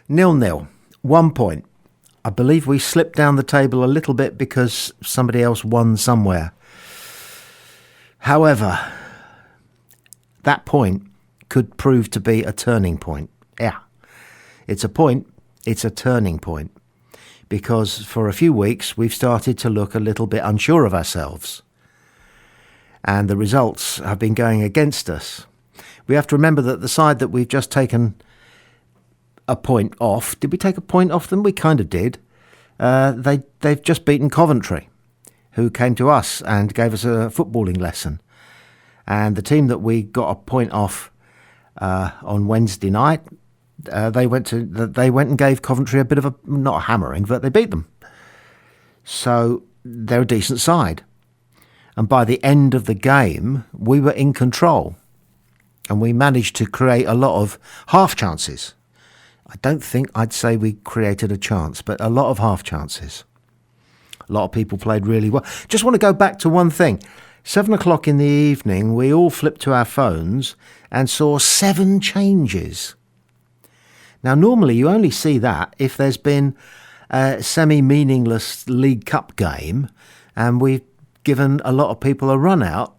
0-0, 1 point. I believe we slipped down the table a little bit because somebody else won somewhere. However, that point could prove to be a turning point. Yeah, it's a point, it's a turning point. Because for a few weeks, we've started to look a little bit unsure of ourselves. And the results have been going against us. We have to remember that the side that we've just taken a point off, did we take a point off them? We kind of did. They've just beaten Coventry, who came to us and gave us a footballing lesson. And the team that we got a point off on Wednesday night, they went and gave Coventry a bit of not a hammering, but they beat them. So they're a decent side. And by the end of the game, we were in control. And we managed to create a lot of half chances. I don't think I'd say we created a chance, but a lot of half chances. A lot of people played really well. Just want to go back to one thing. 7:00 in the evening, we all flipped to our phones and saw 7 changes. Now, normally you only see that if there's been a semi-meaningless League Cup game and we've given a lot of people a run out.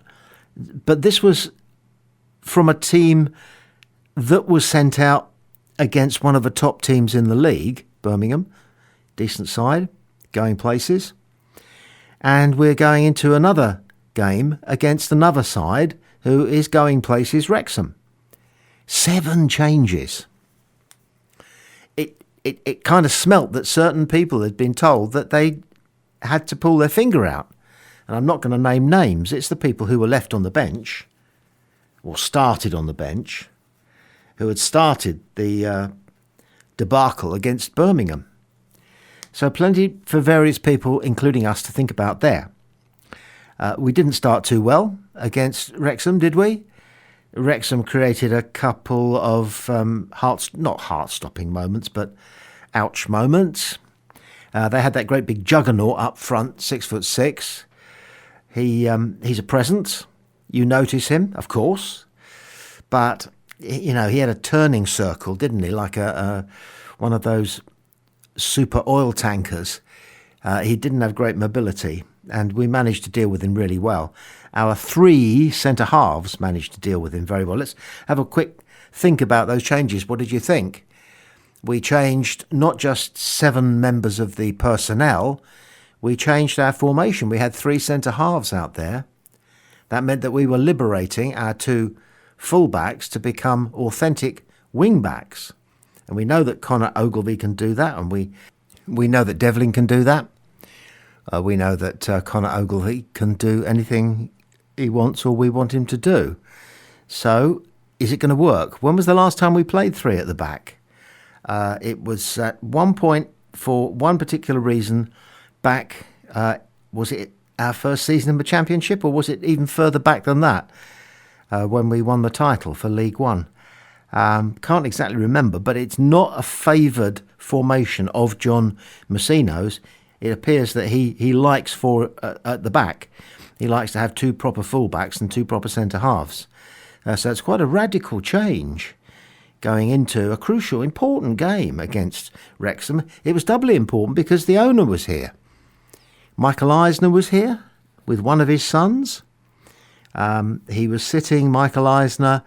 But this was from a team that was sent out against one of the top teams in the league, Birmingham, decent side, going places. And we're going into another game against another side who is going places, Wrexham. 7 changes. It kind of smelt that certain people had been told that they had to pull their finger out. And I'm not going to name names. It's the people who were left on the bench, or started on the bench, who had started the debacle against Birmingham. So plenty for various people, including us, to think about there. We didn't start too well against Wrexham, did we? Wrexham created a couple of not heart-stopping moments, but ouch moments. They had that great big juggernaut up front, 6'6". He's a presence. You notice him, of course, but he had a turning circle, didn't he? Like one of those super oil tankers. He didn't have great mobility, and we managed to deal with him really well. Our 3 centre-halves managed to deal with him very well. Let's have a quick think about those changes. What did you think? We changed not just 7 members of the personnel, we changed our formation. We had 3 centre-halves out there. That meant that we were liberating our 2 full-backs to become authentic wing-backs. And we know that Connor Ogilvie can do that, and we know that Devlin can do that. We know that Connor Ogilvie can do anything he wants or we want him to do. So, is it going to work? When was the last time we played 3 at the back? It was at one point, for one particular reason, back, was it our first season in the Championship, or was it even further back than that, when we won the title for League One? Can't exactly remember, but it's not a favoured formation of John Messino's. It appears that he likes at the back. He likes to have 2 proper fullbacks and 2 proper centre-halves. So it's quite a radical change going into a crucial, important game against Wrexham. It was doubly important because the owner was here. Michael Eisner was here with one of his sons. He was sitting, Michael Eisner,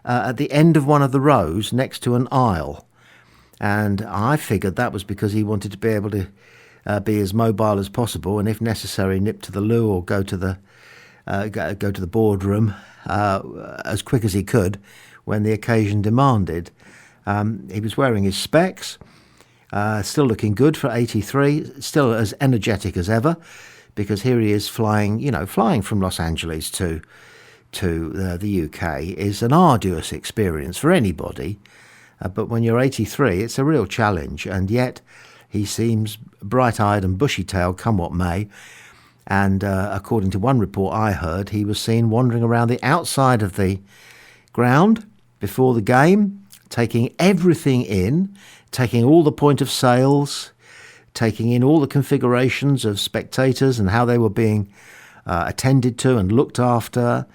at the end of one of the rows next to an aisle. And I figured that was because he wanted to be able to be as mobile as possible, and if necessary, nip to the loo or go to the boardroom as quick as he could when the occasion demanded. He was wearing his specs, still looking good for 83, still as energetic as ever, because here he is flying from Los Angeles to the UK is an arduous experience for anybody. But when you're 83, it's a real challenge, and yet he seems bright-eyed and bushy-tailed, come what may. And according to one report I heard, he was seen wandering around the outside of the ground before the game, taking everything in, taking all the point of sales, taking in all the configurations of spectators and how they were being attended to and looked after,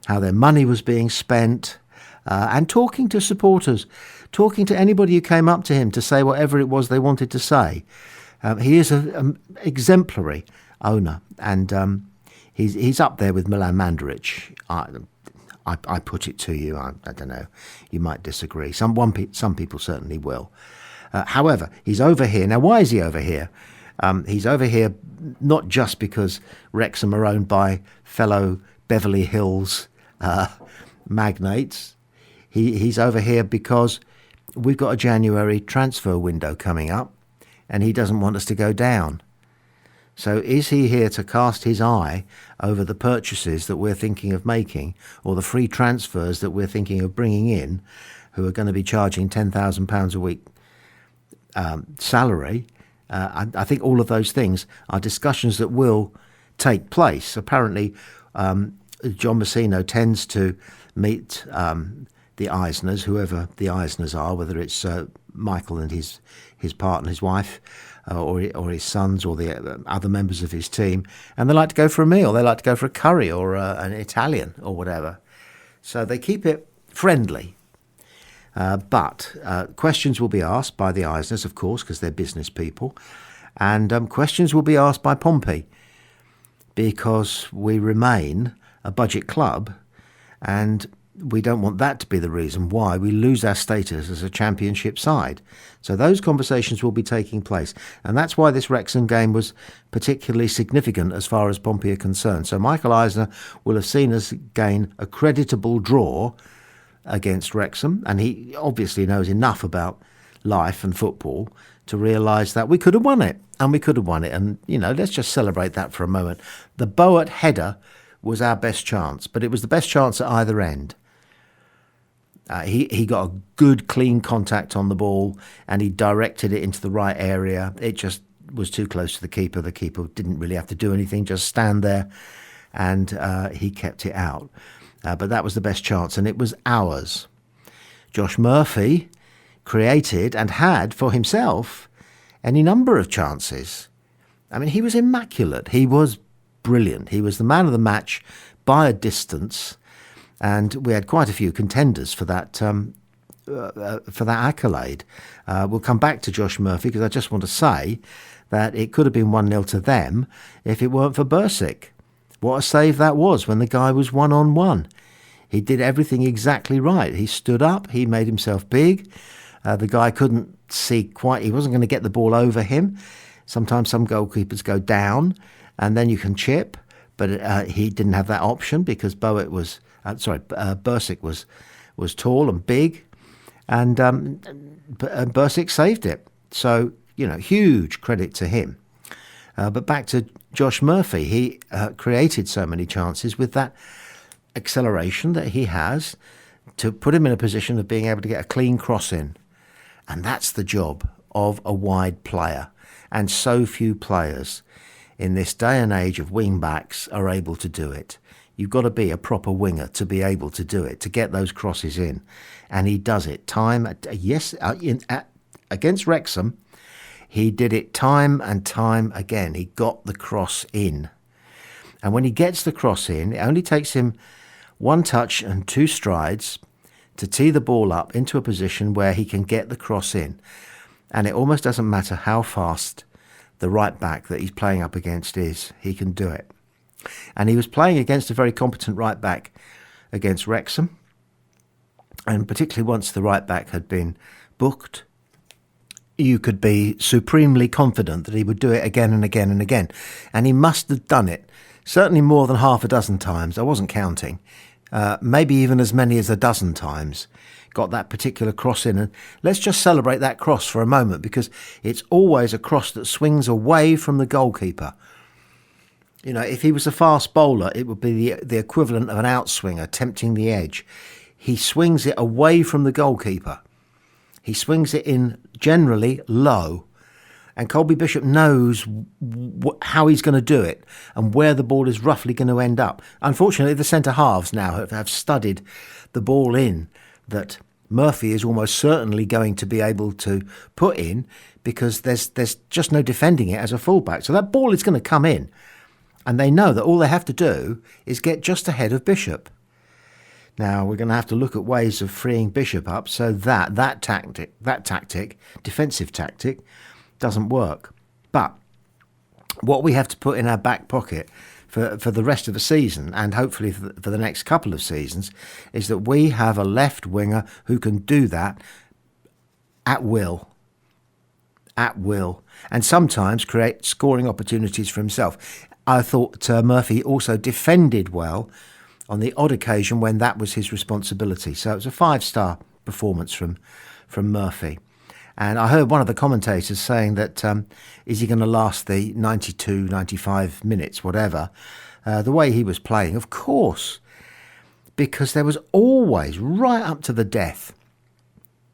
how their money was being spent, and talking to supporters. talking to anybody who came up to him to say whatever it was they wanted to say. He is an exemplary owner, and he's up there with Milan Mandaric. I put it to you. I don't know. You might disagree. Some people certainly will. However, he's over here. Now, why is he over here? He's over here not just because Wrexham are owned by fellow Beverly Hills magnates. He's over here because we've got a January transfer window coming up, and he doesn't want us to go down. So is he here to cast his eye over the purchases that we're thinking of making, or the free transfers that we're thinking of bringing in, who are going to be charging £10,000 a week salary? I think all of those things are discussions that will take place. Apparently, John Messino tends to meet the Eisners, whoever the Eisners are, whether it's Michael and his partner, his wife, or his sons, or the other members of his team, and they like to go for a meal. They like to go for a curry or an Italian or whatever. So they keep it friendly. But questions will be asked by the Eisners, of course, because they're business people, and questions will be asked by Pompey, because we remain a budget club, and we don't want that to be the reason why we lose our status as a championship side. So those conversations will be taking place, and that's why this Wrexham game was particularly significant as far as Pompey are concerned. So Michael Eisner will have seen us gain a creditable draw against Wrexham, and he obviously knows enough about life and football to realise that we could have won it, and let's just celebrate that for a moment. The Boat header was our best chance, but it was the best chance at either end. He got a good, clean contact on the ball, and he directed it into the right area. It just was too close to the keeper. The keeper didn't really have to do anything, just stand there, and he kept it out. But that was the best chance, and it was ours. Josh Murphy created and had for himself any number of chances. I mean, he was immaculate. He was brilliant. He was the man of the match by a distance, and we had quite a few contenders for that accolade. We'll come back to Josh Murphy, because I just want to say that it could have been 1-0 to them if it weren't for Bursic. What a save that was when the guy was one-on-one. He did everything exactly right. He stood up, he made himself big. The guy couldn't see quite, he wasn't going to get the ball over him. Sometimes some goalkeepers go down and then you can chip, but he didn't have that option because Bursic was tall and big, and Bursic saved it. So, huge credit to him. But back to Josh Murphy, he created so many chances with that acceleration that he has to put him in a position of being able to get a clean cross in. And that's the job of a wide player. And so few players in this day and age of wing-backs are able to do it. You've got to be a proper winger to be able to do it, to get those crosses in. And he does it against Wrexham. He did it time and time again. He got the cross in. And when he gets the cross in, it only takes him one touch and two strides to tee the ball up into a position where he can get the cross in. And it almost doesn't matter how fast the right back that he's playing up against is. He can do it. And he was playing against a very competent right back against Wrexham. And particularly once the right back had been booked, you could be supremely confident that he would do it again and again and again. And he must have done it certainly more than half a dozen times. I wasn't counting. Maybe even as many as a dozen times. Got that particular cross in. And let's just celebrate that cross for a moment, because it's always a cross that swings away from the goalkeeper. If he was a fast bowler, it would be the equivalent of an outswinger tempting the edge. He swings it away from the goalkeeper. He swings it in generally low. And Colby Bishop knows how he's going to do it and where the ball is roughly going to end up. Unfortunately, the centre-halves now have studied the ball in that Murphy is almost certainly going to be able to put in, because there's just no defending it as a fullback. So that ball is going to come in. And they know that all they have to do is get just ahead of Bishop. Now we're going to have to look at ways of freeing Bishop up so that tactic, defensive tactic, doesn't work. But what we have to put in our back pocket for the rest of the season, and hopefully for the next couple of seasons, is that we have a left winger who can do that at will, and sometimes create scoring opportunities for himself. I thought Murphy also defended well on the odd occasion when that was his responsibility. So it was a 5-star performance from Murphy. And I heard one of the commentators saying that is he going to last the 92, 95 minutes, whatever, the way he was playing? Of course, because there was always, right up to the death,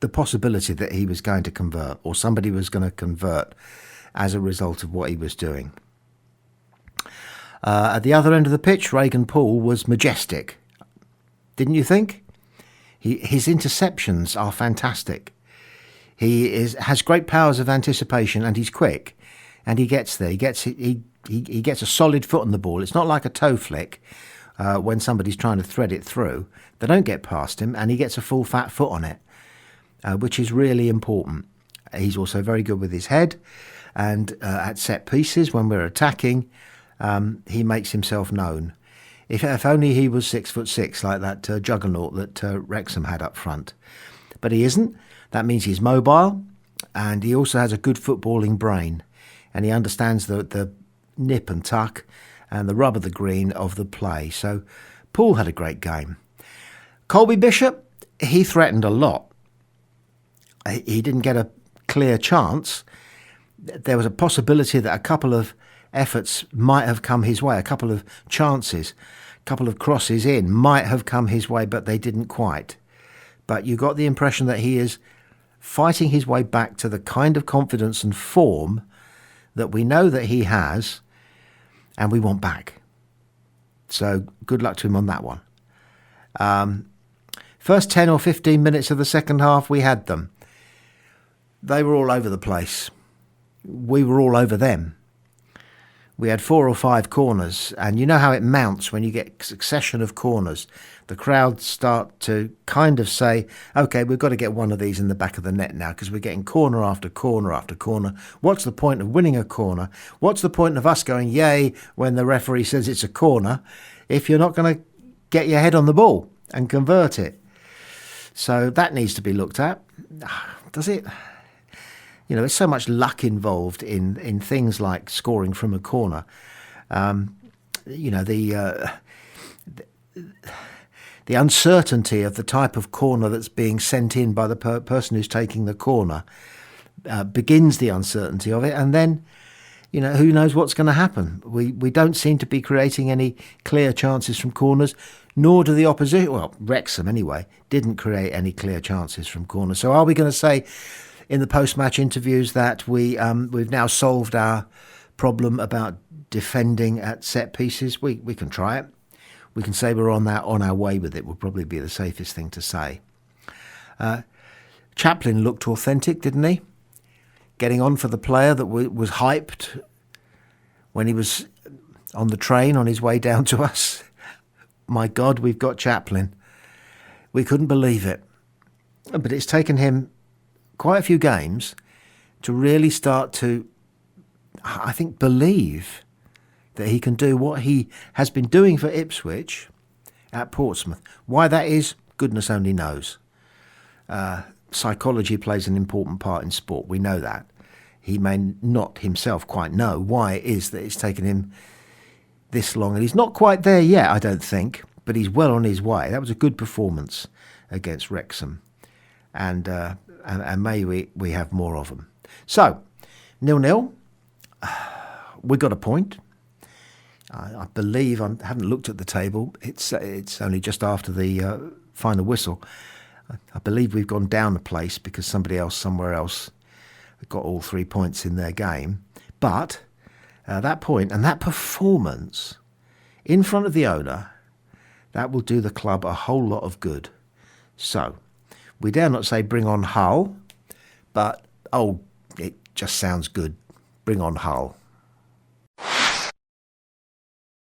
the possibility that he was going to convert or somebody was going to convert as a result of what he was doing. At the other end of the pitch, Regan Poole was majestic. Didn't you think? His interceptions are fantastic. He has great powers of anticipation, and he's quick, and he gets there. He gets a solid foot on the ball. It's not like a toe flick when somebody's trying to thread it through. They don't get past him, and he gets a full fat foot on it, which is really important. He's also very good with his head, and at set pieces when we're attacking, he makes himself known. If only he was 6'6", like that juggernaut that Wrexham had up front. But he isn't. That means he's mobile, and he also has a good footballing brain, and he understands the nip and tuck and the rub of the green of the play. So Poole had a great game. Colby Bishop, he threatened a lot. He didn't get a clear chance. There was a possibility that a couple of efforts might have come his way, a couple of chances, a couple of crosses in might have come his way, but they didn't quite. But you got the impression that he is fighting his way back to the kind of confidence and form that we know that he has and we want back. So good luck to him on that one. First 10 or 15 minutes of the second half, we had them. They were all over the place. We were all over them. We had 4 or 5 corners, and you know how it mounts when you get a succession of corners. The crowd start to kind of say, OK, we've got to get one of these in the back of the net now because we're getting corner after corner after corner. What's the point of winning a corner? What's the point of us going yay when the referee says it's a corner if you're not going to get your head on the ball and convert it? So that needs to be looked at. Does it? You know, there's so much luck involved in things like scoring from a corner. You know, the uncertainty of the type of corner that's being sent in by the person who's taking the corner begins the uncertainty of it. And then, you know, who knows what's going to happen? We don't seem to be creating any clear chances from corners, nor do the opposition. Well, Wrexham, anyway, didn't create any clear chances from corners. So are we going to say in the post-match interviews that we've now solved our problem about defending at set pieces? We can try it. We can say we're on our way with it. Will probably be the safest thing to say. Chaplin looked authentic, didn't he? Getting on for the player that was hyped when he was on the train on his way down to us. My God, we've got Chaplin. We couldn't believe it. But it's taken him quite a few games to really start to, I think, believe that he can do what he has been doing for Ipswich at Portsmouth. Why that is, goodness only knows. Psychology plays an important part in sport. We know that. He may not himself quite know why it is that it's taken him this long. And he's not quite there yet, I don't think, but he's well on his way. That was a good performance against Wrexham. And may we have more of them. So, 0-0. We got a point. I believe, I haven't looked at the table, it's only just after the final whistle. I believe we've gone down a place because somebody else somewhere else got all 3 points in their game. But that point and that performance in front of the owner, that will do the club a whole lot of good. So, we dare not say bring on Hull, but, it just sounds good. Bring on Hull.